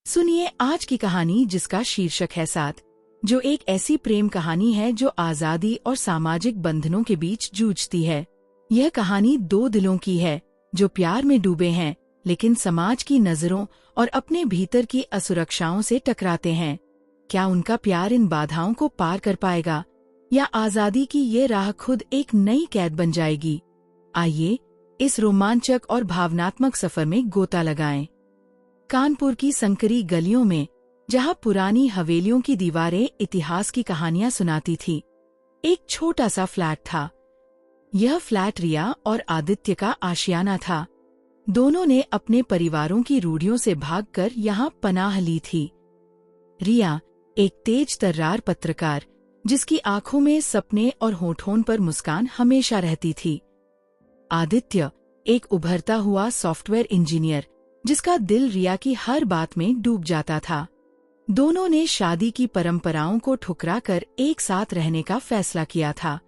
सुनिए आज की कहानी जिसका शीर्षक है साथ, जो एक ऐसी प्रेम कहानी है जो आजादी और सामाजिक बंधनों के बीच जूझती है। यह कहानी दो दिलों की है जो प्यार में डूबे हैं लेकिन समाज की नजरों और अपने भीतर की असुरक्षाओं से टकराते हैं। क्या उनका प्यार इन बाधाओं को पार कर पाएगा या आजादी की ये राह खुद एक नई कैद बन जाएगी? आइए इस रोमांचक और भावनात्मक सफर में गोता लगाएं। कानपुर की संकरी गलियों में, जहां पुरानी हवेलियों की दीवारें इतिहास की कहानियां सुनाती थी, एक छोटा सा फ्लैट था। यह फ्लैट रिया और आदित्य का आशियाना था। दोनों ने अपने परिवारों की रूढ़ियों से भागकर यहाँ पनाह ली थी। रिया एक तेज तर्रार पत्रकार, जिसकी आंखों में सपने और होठों पर मुस्कान हमेशा रहती थी। आदित्य एक उभरता हुआ सॉफ्टवेयर इंजीनियर, जिसका दिल रिया की हर बात में डूब जाता था। दोनों ने शादी की परंपराओं को ठुकराकर एक साथ रहने का फैसला किया था।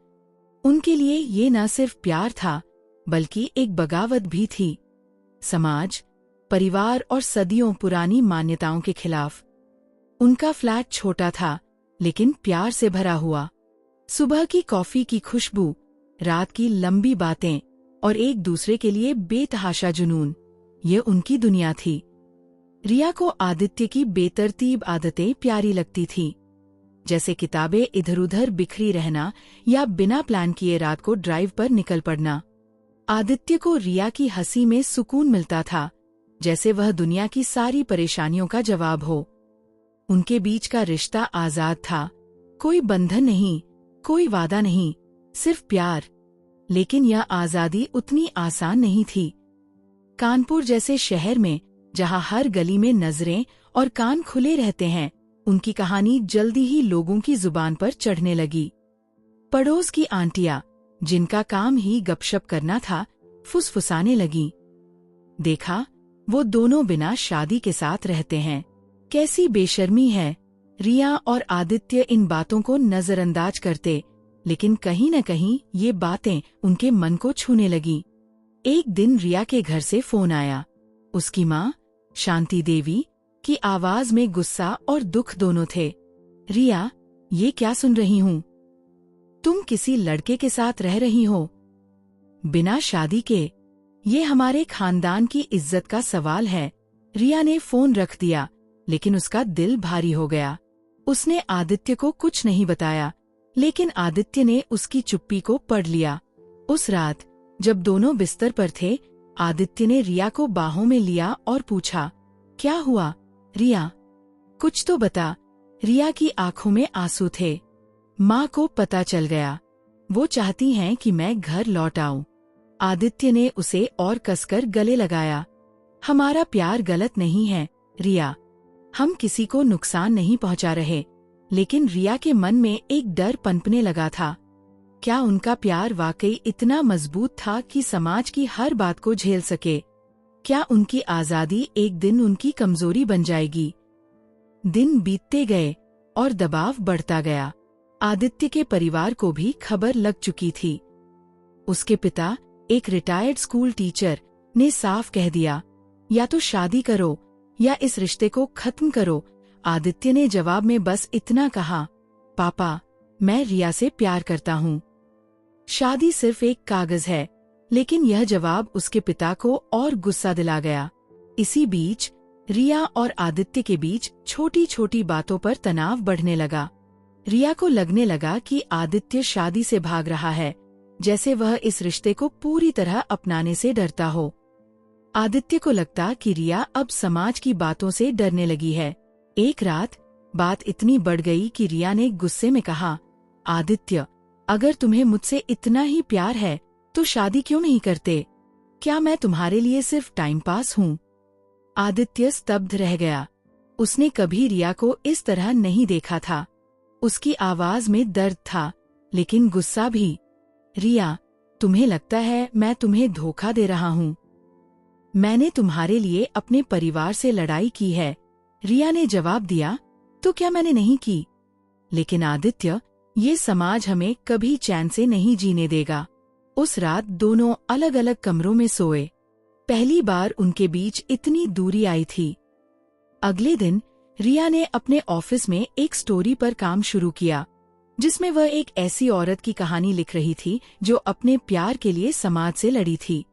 उनके लिए ये न सिर्फ प्यार था बल्कि एक बगावत भी थी, समाज, परिवार और सदियों पुरानी मान्यताओं के खिलाफ। उनका फ्लैट छोटा था लेकिन प्यार से भरा हुआ। सुबह की कॉफी की खुशबू, रात की लंबी बातें और एक दूसरे के लिए बेतहाशा जुनून, ये उनकी दुनिया थी। रिया को आदित्य की बेतरतीब आदतें प्यारी लगती थीं, जैसे किताबें इधर उधर बिखरी रहना या बिना प्लान किए रात को ड्राइव पर निकल पड़ना। आदित्य को रिया की हंसी में सुकून मिलता था, जैसे वह दुनिया की सारी परेशानियों का जवाब हो। उनके बीच का रिश्ता आजाद था, कोई बंधन नहीं, कोई वादा नहीं, सिर्फ प्यार। लेकिन यह आजादी उतनी आसान नहीं थी। कानपुर जैसे शहर में, जहां हर गली में नजरें और कान खुले रहते हैं, उनकी कहानी जल्दी ही लोगों की जुबान पर चढ़ने लगी। पड़ोस की आंटियां, जिनका काम ही गपशप करना था, फुसफुसाने लगीं। देखा, वो दोनों बिना शादी के साथ रहते हैं, कैसी बेशर्मी है। रिया और आदित्य इन बातों को नजरअंदाज करते, लेकिन कहीं न कहीं ये बातें उनके मन को छूने लगीं। एक दिन रिया के घर से फोन आया। उसकी माँ, शांति देवी, की आवाज में गुस्सा और दुख दोनों थे। रिया, ये क्या सुन रही हूँ? तुम किसी लड़के के साथ रह रही हो, बिना शादी के? ये हमारे खानदान की इज्जत का सवाल है। रिया ने फोन रख दिया, लेकिन उसका दिल भारी हो गया। उसने आदित्य को कुछ नहीं बताया, लेकिन आदित्य ने उसकी चुप्पी को पढ़ लिया। उस रात जब दोनों बिस्तर पर थे, आदित्य ने रिया को बाहों में लिया और पूछा, क्या हुआ रिया? कुछ तो बता। रिया की आंखों में आंसू थे। माँ को पता चल गया, वो चाहती हैं कि मैं घर लौट आऊं। आदित्य ने उसे और कसकर गले लगाया। हमारा प्यार गलत नहीं है रिया, हम किसी को नुकसान नहीं पहुंचा रहे। लेकिन रिया के मन में एक डर पनपने लगा था। क्या उनका प्यार वाकई इतना मजबूत था कि समाज की हर बात को झेल सके? क्या उनकी आजादी एक दिन उनकी कमजोरी बन जाएगी? दिन बीतते गए और दबाव बढ़ता गया। आदित्य के परिवार को भी खबर लग चुकी थी। उसके पिता, एक रिटायर्ड स्कूल टीचर, ने साफ कह दिया, या तो शादी करो या इस रिश्ते को खत्म करो। आदित्य ने जवाब में बस इतना कहा, पापा, मैं रिया से प्यार करता हूँ। शादी सिर्फ एक कागज है, लेकिन यह जवाब उसके पिता को और गुस्सा दिला गया। इसी बीच रिया और आदित्य के बीच छोटी छोटी बातों पर तनाव बढ़ने लगा। रिया को लगने लगा कि आदित्य शादी से भाग रहा है, जैसे वह इस रिश्ते को पूरी तरह अपनाने से डरता हो। आदित्य को लगता कि रिया अब समाज की बातों से डरने लगी है। एक रात बात इतनी बढ़ गई कि रिया ने गुस्से में कहा, आदित्य, अगर तुम्हें मुझसे इतना ही प्यार है तो शादी क्यों नहीं करते? क्या मैं तुम्हारे लिए सिर्फ टाइम पास हूँ? आदित्य स्तब्ध रह गया। उसने कभी रिया को इस तरह नहीं देखा था। उसकी आवाज में दर्द था, लेकिन गुस्सा भी। रिया, तुम्हें लगता है मैं तुम्हें धोखा दे रहा हूँ? मैंने तुम्हारे लिए अपने परिवार से लड़ाई की है, रिया ने जवाब दिया। तो क्या मैंने नहीं की? लेकिन आदित्य, ये समाज हमें कभी चैन से नहीं जीने देगा। उस रात दोनों अलग अलग कमरों में सोए। पहली बार उनके बीच इतनी दूरी आई थी। अगले दिन रिया ने अपने ऑफिस में एक स्टोरी पर काम शुरू किया, जिसमें वह एक ऐसी औरत की कहानी लिख रही थी जो अपने प्यार के लिए समाज से लड़ी थी।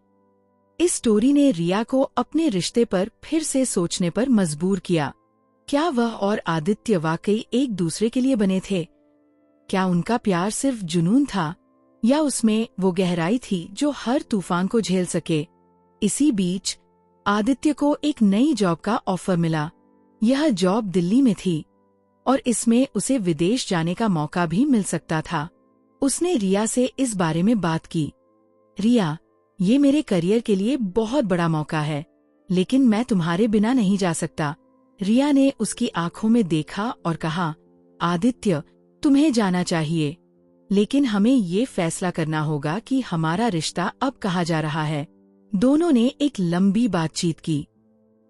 इस स्टोरी ने रिया को अपने रिश्ते पर फिर से सोचने पर मजबूर किया। क्या वह और आदित्य वाकई एक दूसरे के लिए बने थे? क्या उनका प्यार सिर्फ जुनून था, या उसमें वो गहराई थी जो हर तूफान को झेल सके? इसी बीच आदित्य को एक नई जॉब का ऑफर मिला। यह जॉब दिल्ली में थी और इसमें उसे विदेश जाने का मौका भी मिल सकता था। उसने रिया से इस बारे में बात की। रिया, ये मेरे करियर के लिए बहुत बड़ा मौका है, लेकिन मैं तुम्हारे बिना नहीं जा सकता। रिया ने उसकी आंखों में देखा और कहा, आदित्य, तुम्हें जाना चाहिए, लेकिन हमें ये फैसला करना होगा कि हमारा रिश्ता अब कहाँ जा रहा है। दोनों ने एक लंबी बातचीत की।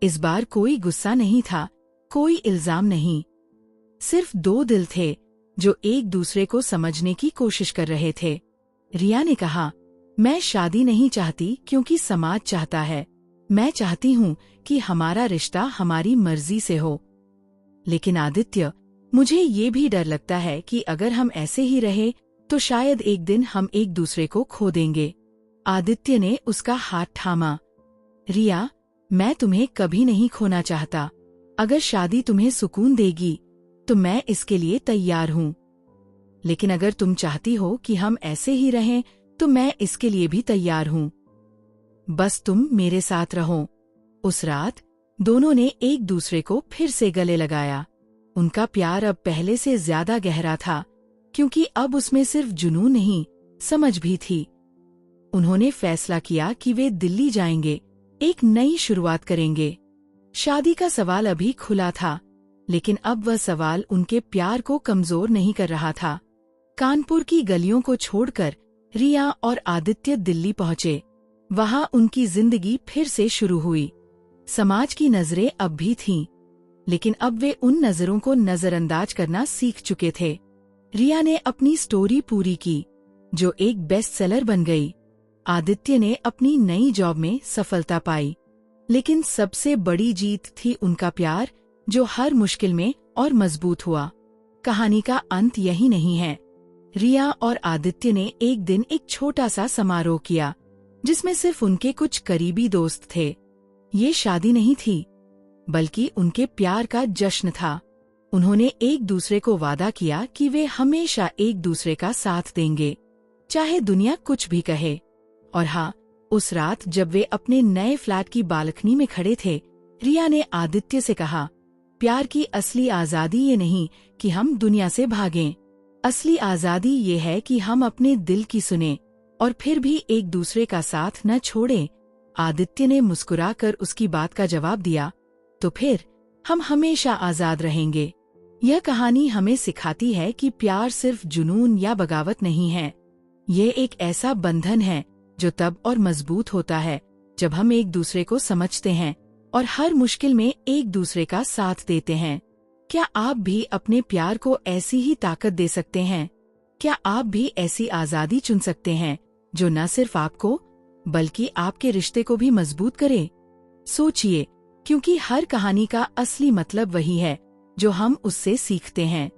इस बार कोई गुस्सा नहीं था, कोई इल्जाम नहीं। सिर्फ दो दिल थे जो एक दूसरे को समझने की कोशिश कर रहे थे। रिया ने कहा, मैं शादी नहीं चाहती क्योंकि समाज चाहता है। मैं चाहती हूँ कि हमारा रिश्ता हमारी मर्जी से हो। लेकिन आदित्य, मुझे ये भी डर लगता है कि अगर हम ऐसे ही रहे तो शायद एक दिन हम एक दूसरे को खो देंगे। आदित्य ने उसका हाथ थामा। रिया, मैं तुम्हें कभी नहीं खोना चाहता। अगर शादी तुम्हें सुकून देगी तो मैं इसके लिए तैयार हूँ, लेकिन अगर तुम चाहती हो कि हम ऐसे ही रहें तो मैं इसके लिए भी तैयार हूँ। बस तुम मेरे साथ रहो। उस रात दोनों ने एक दूसरे को फिर से गले लगाया। उनका प्यार अब पहले से ज्यादा गहरा था, क्योंकि अब उसमें सिर्फ जुनून नहीं, समझ भी थी। उन्होंने फैसला किया कि वे दिल्ली जाएंगे, एक नई शुरुआत करेंगे। शादी का सवाल अभी खुला था, लेकिन अब वह सवाल उनके प्यार को कमजोर नहीं कर रहा था। कानपुर की गलियों को छोड़कर रिया और आदित्य दिल्ली पहुंचे। वहां उनकी जिंदगी फिर से शुरू हुई। समाज की नजरें अब भी थीं, लेकिन अब वे उन नजरों को नजरअंदाज करना सीख चुके थे। रिया ने अपनी स्टोरी पूरी की, जो एक बेस्ट सेलर बन गई। आदित्य ने अपनी नई जॉब में सफलता पाई, लेकिन सबसे बड़ी जीत थी उनका प्यार, जो हर मुश्किल में और मजबूत हुआ। कहानी का अंत यही नहीं है। रिया और आदित्य ने एक दिन एक छोटा सा समारोह किया, जिसमें सिर्फ उनके कुछ करीबी दोस्त थे। ये शादी नहीं थी, बल्कि उनके प्यार का जश्न था। उन्होंने एक दूसरे को वादा किया कि वे हमेशा एक दूसरे का साथ देंगे, चाहे दुनिया कुछ भी कहे। और हाँ, उस रात जब वे अपने नए फ्लैट की बालकनी में खड़े थे, रिया ने आदित्य से कहा, प्यार की असली आजादी ये नहीं कि हम दुनिया से भागें। असली आजादी ये है कि हम अपने दिल की सुने और फिर भी एक दूसरे का साथ न छोड़ें। आदित्य ने मुस्कुराकर उसकी बात का जवाब दिया, तो फिर हम हमेशा आजाद रहेंगे। यह कहानी हमें सिखाती है कि प्यार सिर्फ जुनून या बगावत नहीं है। ये एक ऐसा बंधन है जो तब और मजबूत होता है जब हम एक दूसरे को समझते हैं और हर मुश्किल में एक दूसरे का साथ देते हैं। क्या आप भी अपने प्यार को ऐसी ही ताकत दे सकते हैं? क्या आप भी ऐसी आजादी चुन सकते हैं जो न सिर्फ आपको बल्कि आपके रिश्ते को भी मजबूत करे? सोचिए, क्योंकि हर कहानी का असली मतलब वही है जो हम उससे सीखते हैं।